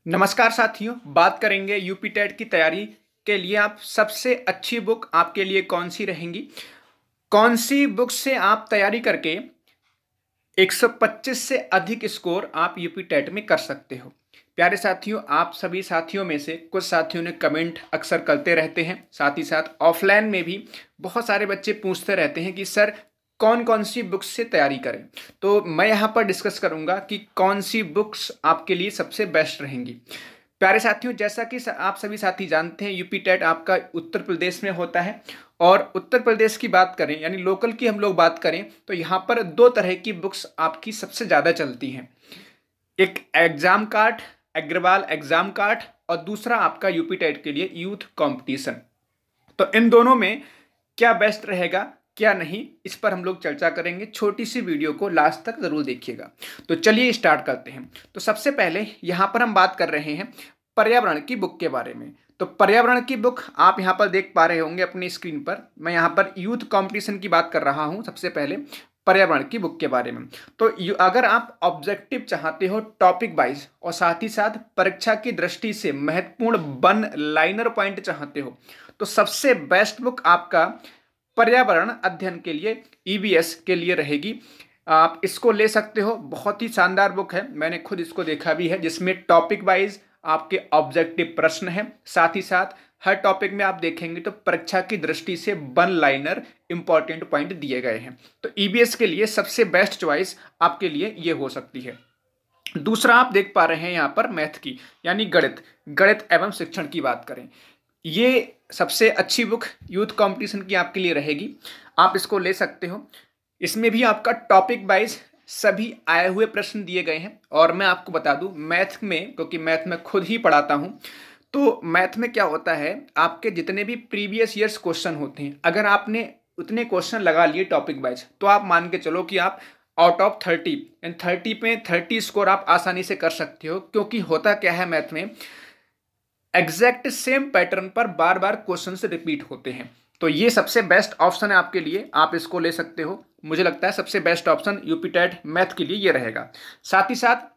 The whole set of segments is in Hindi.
नमस्कार साथियों, बात करेंगे यूपी टेट की तैयारी के लिए आप सबसे अच्छी बुक आपके लिए कौन सी रहेंगी। कौन सी बुक से आप तैयारी करके 125 से अधिक स्कोर आप यूपी टेट में कर सकते हो। प्यारे साथियों, आप सभी साथियों में से कुछ साथियों ने कमेंट अक्सर करते रहते हैं, साथ ही साथ ऑफलाइन में भी बहुत सारे बच्चे पूछते रहते हैं कि सर कौन कौन सी बुक्स से तैयारी करें। तो मैं यहाँ पर डिस्कस करूँगा कि कौन सी बुक्स आपके लिए सबसे बेस्ट रहेंगी। प्यारे साथियों, जैसा कि आप सभी साथी जानते हैं, यूपी टेट आपका उत्तर प्रदेश में होता है और उत्तर प्रदेश की बात करें यानी लोकल की हम लोग बात करें तो यहाँ पर दो तरह की बुक्स आपकी सबसे ज़्यादा चलती हैं। एक exam card, Agrawal exam card, और दूसरा आपका यूपी टेट के लिए यूथ कंपटीशन। तो इन दोनों में क्या बेस्ट रहेगा क्या नहीं, इस पर हम लोग चर्चा करेंगे। छोटी सी वीडियो को लास्ट तक जरूर देखिएगा। तो चलिए स्टार्ट करते हैं। तो सबसे पहले यहाँ पर हम बात कर रहे हैं पर्यावरण की बुक के बारे में। तो पर्यावरण की बुक आप यहाँ पर देख पा रहे होंगे अपनी स्क्रीन पर। मैं यहाँ पर यूथ कंपटीशन की बात कर रहा हूँ सबसे पहले पर्यावरण की बुक के बारे में। तो अगर आप ऑब्जेक्टिव चाहते हो टॉपिक वाइज और साथ ही साथ परीक्षा की दृष्टि से महत्वपूर्ण वन लाइनर पॉइंट चाहते हो तो सबसे बेस्ट बुक आपका पर्यावरण अध्ययन के लिए ईवीएस के लिए रहेगी। आप इसको ले सकते हो, बहुत ही शानदार बुक है, मैंने खुद इसको देखा भी है, जिसमें टॉपिक वाइज आपके ऑब्जेक्टिव प्रश्न हैं, साथ ही साथ हर टॉपिक में आप देखेंगे तो परीक्षा की दृष्टि से वन लाइनर इंपॉर्टेंट पॉइंट दिए गए हैं। तो ईवीएस के लिए सबसे बेस्ट चॉइस आपके लिए ये हो सकती है। दूसरा आप देख पा रहे हैं यहाँ पर मैथ की यानी गणित एवं शिक्षण की बात करें, ये सबसे अच्छी बुक यूथ कंपटीशन की आपके लिए रहेगी। आप इसको ले सकते हो। इसमें भी आपका टॉपिक वाइज सभी आए हुए प्रश्न दिए गए हैं। और मैं आपको बता दूं मैथ में, क्योंकि मैथ में खुद ही पढ़ाता हूं, तो मैथ में क्या होता है, आपके जितने भी प्रीवियस ईयर्स क्वेश्चन होते हैं, अगर आपने उतने क्वेश्चन लगा लिए टॉपिक वाइज तो आप मान के चलो कि आप आउट ऑफ 30 एंड 30 पे 30 स्कोर आप आसानी से कर सकते हो। क्योंकि होता क्या है, मैथ में एग्जैक्ट सेम पैटर्न पर बार बार क्वेश्चंस रिपीट होते हैं। तो ये सबसे बेस्ट ऑप्शन है आपके लिए, आप इसको ले सकते हो। मुझे लगता है सबसे best option UP TET math के लिए ये रहेगा। साथ ही साथ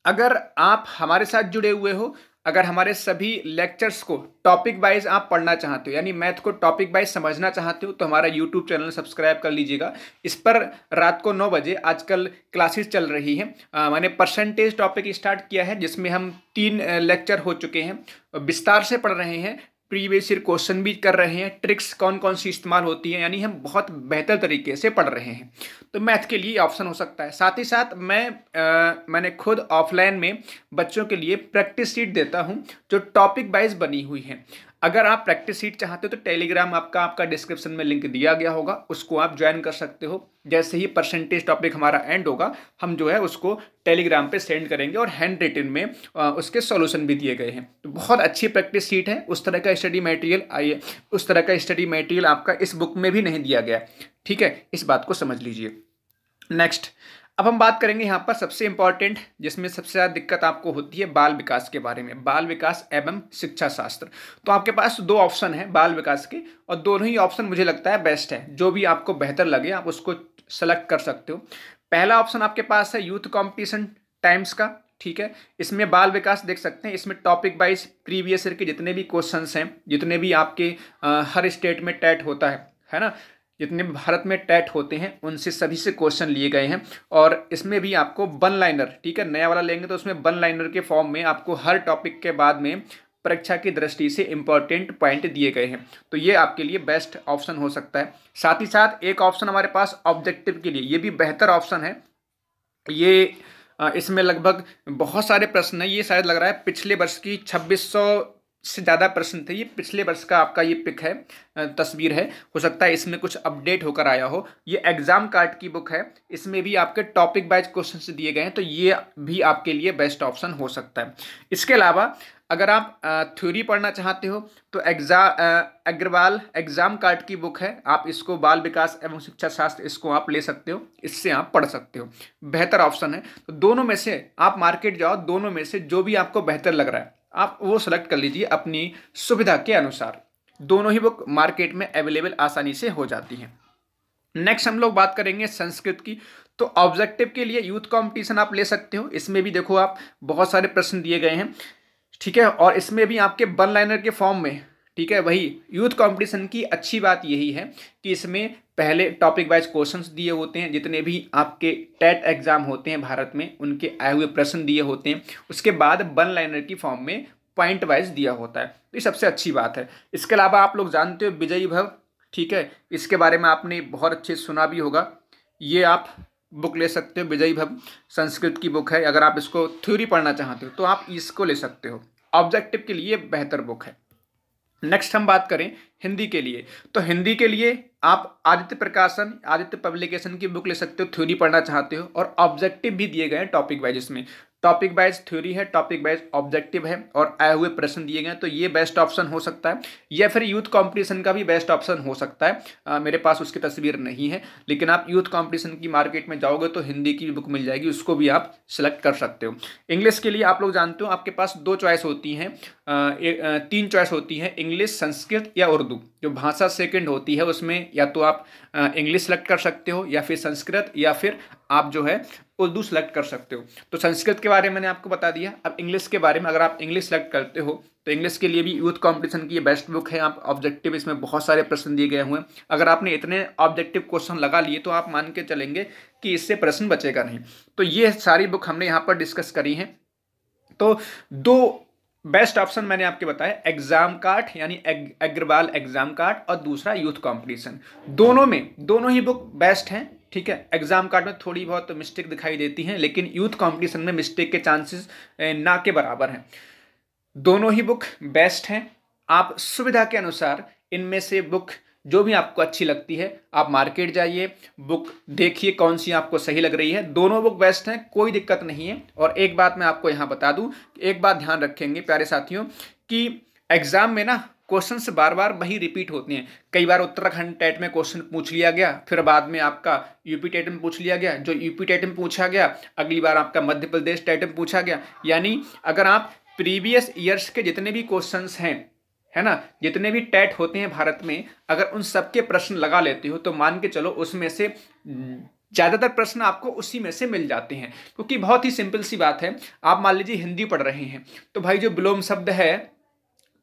अगर आप हमारे साथ जुड़े हुए हो, अगर हमारे सभी लेक्चर्स को टॉपिक वाइज आप पढ़ना चाहते हो यानी मैथ को टॉपिक वाइज समझना चाहते हो तो हमारा यूट्यूब चैनल सब्सक्राइब कर लीजिएगा। इस पर रात को 9 बजे आजकल क्लासेस चल रही हैं। मैंने परसेंटेज टॉपिक स्टार्ट किया है जिसमें हम 3 लेक्चर हो चुके हैं, विस्तार से पढ़ रहे हैं, प्रीवियस ईयर क्वेश्चन भी कर रहे हैं, ट्रिक्स कौन कौन सी इस्तेमाल होती है, यानी हम बहुत बेहतर तरीके से पढ़ रहे हैं। तो मैथ के लिए ऑप्शन हो सकता है। साथ ही साथ मैंने खुद ऑफलाइन में बच्चों के लिए प्रैक्टिस शीट देता हूं जो टॉपिक वाइज बनी हुई है। अगर आप प्रैक्टिस शीट चाहते हो तो टेलीग्राम आपका डिस्क्रिप्शन में लिंक दिया गया होगा, उसको आप ज्वाइन कर सकते हो। जैसे ही परसेंटेज टॉपिक हमारा एंड होगा हम जो है उसको टेलीग्राम पे सेंड करेंगे और हैंड रिटन में उसके सॉल्यूशन भी दिए गए हैं। तो बहुत अच्छी प्रैक्टिस शीट है। उस तरह का स्टडी मटेरियल आपका इस बुक में भी नहीं दिया गया, ठीक है, इस बात को समझ लीजिए। नेक्स्ट, अब हम बात करेंगे यहाँ पर सबसे इंपॉर्टेंट, जिसमें सबसे ज़्यादा दिक्कत आपको होती है, बाल विकास के बारे में, बाल विकास एवं शिक्षा शास्त्र। तो आपके पास 2 ऑप्शन है बाल विकास के, और दोनों ही ऑप्शन मुझे लगता है बेस्ट है। जो भी आपको बेहतर लगे आप उसको सेलेक्ट कर सकते हो। पहला ऑप्शन आपके पास है यूथ कंपटीशन टाइम्स का, ठीक है। इसमें बाल विकास देख सकते हैं, इसमें टॉपिक वाइज प्रीवियस ईयर के जितने भी क्वेश्चंस हैं, जितने भी आपके हर स्टेट में टेट होता है ना, जितने भारत में टेट होते हैं उनसे सभी से क्वेश्चन लिए गए हैं। और इसमें भी आपको वन लाइनर, ठीक है, नया वाला लेंगे तो उसमें वन लाइनर के फॉर्म में आपको हर टॉपिक के बाद में परीक्षा की दृष्टि से इंपॉर्टेंट पॉइंट दिए गए हैं। तो ये आपके लिए बेस्ट ऑप्शन हो सकता है। साथ ही साथ एक ऑप्शन हमारे पास ऑब्जेक्टिव के लिए, ये भी बेहतर ऑप्शन है। ये इसमें लगभग बहुत सारे प्रश्न हैं। ये शायद लग रहा है पिछले वर्ष की 2600 से ज़्यादा प्रश्न थे। ये पिछले वर्ष का आपका ये पिक है, तस्वीर है, हो सकता है इसमें कुछ अपडेट होकर आया हो। ये एग्जाम कार्ड की बुक है, इसमें भी आपके टॉपिक वाइज क्वेश्चन दिए गए हैं, तो ये भी आपके लिए बेस्ट ऑप्शन हो सकता है। इसके अलावा अगर आप थ्योरी पढ़ना चाहते हो तो अग्रवाल एग्जाम कार्ड की बुक है, आप इसको बाल विकास एवं शिक्षा शास्त्र इसको आप ले सकते हो, इससे आप पढ़ सकते हो, बेहतर ऑप्शन है। तो दोनों में से आप मार्केट जाओ, दोनों में से जो भी आपको बेहतर लग रहा है आप वो सेलेक्ट कर लीजिए अपनी सुविधा के अनुसार। दोनों ही बुक मार्केट में अवेलेबल आसानी से हो जाती हैं। नेक्स्ट हम लोग बात करेंगे संस्कृत की। तो ऑब्जेक्टिव के लिए यूथ कंपटीशन आप ले सकते हो, इसमें भी देखो आप बहुत सारे प्रश्न दिए गए हैं, ठीक है, और इसमें भी आपके वन लाइनर के फॉर्म में, ठीक है। वही यूथ कंपटीशन की अच्छी बात यही है कि इसमें पहले टॉपिक वाइज क्वेश्चंस दिए होते हैं, जितने भी आपके टेट एग्जाम होते हैं भारत में उनके आए हुए प्रश्न दिए होते हैं, उसके बाद वन लाइनर की फॉर्म में पॉइंट वाइज दिया होता है, तो ये सबसे अच्छी बात है। इसके अलावा आप लोग जानते हो विजयी भव, ठीक है, इसके बारे में आपने बहुत अच्छे से सुना भी होगा, ये आप बुक ले सकते हो, विजयी भव संस्कृत की बुक है, अगर आप इसको थ्योरी पढ़ना चाहते हो तो आप इसको ले सकते हो, ऑब्जेक्टिव के लिए बेहतर बुक है। नेक्स्ट हम बात करें हिंदी के लिए, तो हिंदी के लिए आप आदित्य प्रकाशन, आदित्य पब्लिकेशन की बुक ले सकते हो, थ्योरी पढ़ना चाहते हो, और ऑब्जेक्टिव भी दिए गए हैं टॉपिक वाइज, इसमें टॉपिक वाइज थ्योरी है, टॉपिक वाइज ऑब्जेक्टिव है, और आए हुए प्रश्न दिए गए हैं, तो ये बेस्ट ऑप्शन हो सकता है, या फिर यूथ कंपटीशन का भी बेस्ट ऑप्शन हो सकता है। मेरे पास उसकी तस्वीर नहीं है, लेकिन आप यूथ कंपटीशन की मार्केट में जाओगे तो हिंदी की बुक मिल जाएगी, उसको भी आप सिलेक्ट कर सकते हो। इंग्लिश के लिए आप लोग जानते हो आपके पास दो चॉइस होती हैं, तीन चॉइस होती हैं, इंग्लिश, संस्कृत या उर्दू। जो भाषा सेकंड होती है उसमें या तो आप इंग्लिश सेलेक्ट कर सकते हो, या फिर संस्कृत, या फिर आप जो है उर्दू सेलेक्ट कर सकते हो। तो संस्कृत के बारे में मैंने आपको बता दिया। अब इंग्लिश के बारे में, अगर आप इंग्लिश सेलेक्ट करते हो तो इंग्लिश के लिए भी यूथ कंपटीशन की ये बेस्ट बुक है। आप ऑब्जेक्टिव, इसमें बहुत सारे प्रश्न दिए गए हुए हैं, अगर आपने इतने ऑब्जेक्टिव क्वेश्चन लगा लिए तो आप मान के चलेंगे कि इससे प्रश्न बचेगा नहीं। तो ये सारी बुक हमने यहाँ पर डिस्कस करी हैं। तो दो बेस्ट ऑप्शन मैंने आपके बताया, एग्जाम कार्ड यानी अग्रवाल एग्जाम कार्ड, और दूसरा यूथ कंपटीशन। दोनों ही बुक बेस्ट हैं, ठीक है। एग्जाम कार्ड में थोड़ी बहुत मिस्टेक दिखाई देती हैं, लेकिन यूथ कंपटीशन में मिस्टेक के चांसेस ना के बराबर हैं। दोनों ही बुक बेस्ट हैं। आप सुविधा के अनुसार इनमें से बुक जो भी आपको अच्छी लगती है आप मार्केट जाइए, बुक देखिए कौन सी आपको सही लग रही है। दोनों बुक बेस्ट हैं, कोई दिक्कत नहीं है। और एक बात मैं आपको यहाँ बता दूं, एक बात ध्यान रखेंगे प्यारे साथियों, कि एग्जाम में ना क्वेश्चन से बार बार वही रिपीट होते हैं। कई बार उत्तराखंड टेट में क्वेश्चन पूछ लिया गया, फिर बाद में आपका यूपी टेट में पूछ लिया गया, जो यूपी टेट में पूछा गया अगली बार आपका मध्य प्रदेश टेट में पूछा गया। यानी अगर आप प्रीवियस ईयर्स के जितने भी क्वेश्चंस हैं, है ना, जितने भी टेट होते हैं भारत में, अगर उन सबके प्रश्न लगा लेते हो तो मान के चलो उसमें से ज़्यादातर प्रश्न आपको उसी में से मिल जाते हैं। क्योंकि बहुत ही सिंपल सी बात है, आप मान लीजिए हिंदी पढ़ रहे हैं तो भाई जो विलोम शब्द है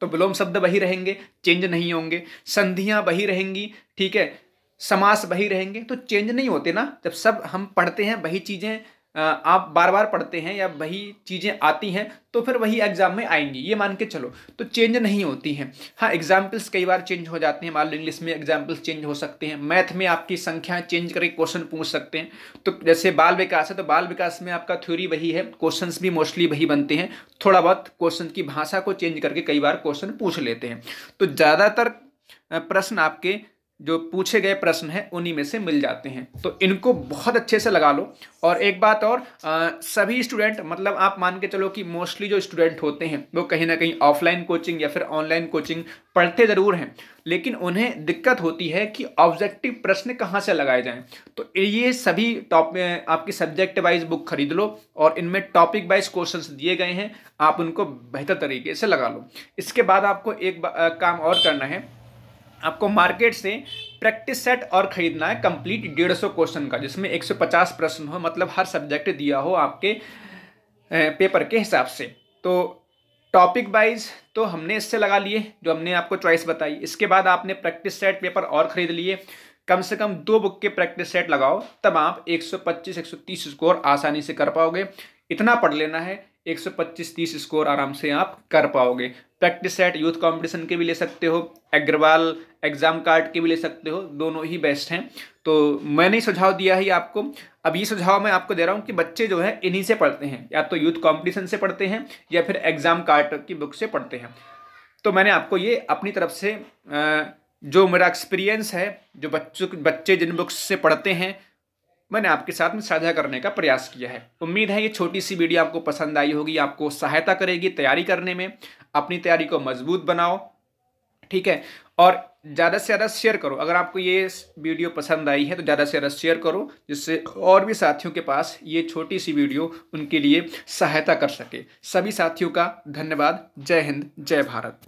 तो विलोम शब्द वही रहेंगे, चेंज नहीं होंगे, संधियां वही रहेंगी, ठीक है, समास वही रहेंगे, तो चेंज नहीं होते ना। जब सब हम पढ़ते हैं वही चीज़ें आप बार बार पढ़ते हैं या वही चीज़ें आती हैं तो फिर वही एग्जाम में आएंगी, ये मान के चलो, तो चेंज नहीं होती हैं। हाँ, एग्जाम्पल्स कई बार चेंज हो जाते हैं, मान लो इंग्लिश में एग्जाम्पल्स चेंज हो सकते हैं, मैथ में आपकी संख्याएं चेंज करके क्वेश्चन पूछ सकते हैं। तो जैसे बाल विकास है तो बाल विकास में आपका थ्योरी वही है, क्वेश्चंस भी मोस्टली वही बनते हैं, थोड़ा बहुत क्वेश्चन की भाषा को चेंज करके कई बार क्वेश्चन पूछ लेते हैं। तो ज़्यादातर प्रश्न आपके जो पूछे गए प्रश्न हैं उन्हीं में से मिल जाते हैं। तो इनको बहुत अच्छे से लगा लो। और एक बात और, सभी स्टूडेंट, मतलब आप मान के चलो कि मोस्टली जो स्टूडेंट होते हैं वो कहीं ना कहीं ऑफलाइन कोचिंग या फिर ऑनलाइन कोचिंग पढ़ते ज़रूर हैं, लेकिन उन्हें दिक्कत होती है कि ऑब्जेक्टिव प्रश्न कहाँ से लगाए जाएं। तो ये सभी आपकी सब्जेक्ट वाइज बुक खरीद लो और इनमें टॉपिक वाइज क्वेश्चंस दिए गए हैं, आप उनको बेहतर तरीके से लगा लो। इसके बाद आपको एक काम और करना है, आपको मार्केट से प्रैक्टिस सेट और खरीदना है कंप्लीट 150 क्वेश्चन का, जिसमें 150 प्रश्न हो, मतलब हर सब्जेक्ट दिया हो आपके पेपर के हिसाब से। तो टॉपिक वाइज तो हमने इससे लगा लिए जो हमने आपको चॉइस बताई। इसके बाद आपने प्रैक्टिस सेट पेपर और खरीद लिए, कम से कम 2 बुक के प्रैक्टिस सेट लगाओ, तब आप 125-130 स्कोर आसानी से कर पाओगे। इतना पढ़ लेना है, 125-130 स्कोर आराम से आप कर पाओगे। प्रैक्टिस सेट यूथ कंपटीशन के भी ले सकते हो, अग्रवाल एग्जाम कार्ड के भी ले सकते हो, दोनों ही बेस्ट हैं। तो मैंने सुझाव दिया है आपको। अब ये सुझाव मैं आपको दे रहा हूँ कि बच्चे जो है इन्हीं से पढ़ते हैं, या तो यूथ कंपटीशन से पढ़ते हैं या फिर एग्जाम कार्ड की बुक से पढ़ते हैं। तो मैंने आपको ये अपनी तरफ से जो मेरा एक्सपीरियंस है, जो बच्चे जिन बुक्स से पढ़ते हैं, मैंने आपके साथ में साझा करने का प्रयास किया है। उम्मीद है ये छोटी सी वीडियो आपको पसंद आई होगी, आपको सहायता करेगी तैयारी करने में। अपनी तैयारी को मजबूत बनाओ, ठीक है, और ज़्यादा से ज़्यादा शेयर करो। अगर आपको ये वीडियो पसंद आई है तो ज़्यादा से ज़्यादा शेयर करो, जिससे और भी साथियों के पास ये छोटी सी वीडियो उनके लिए सहायता कर सके। सभी साथियों का धन्यवाद। जय हिंद, जय भारत।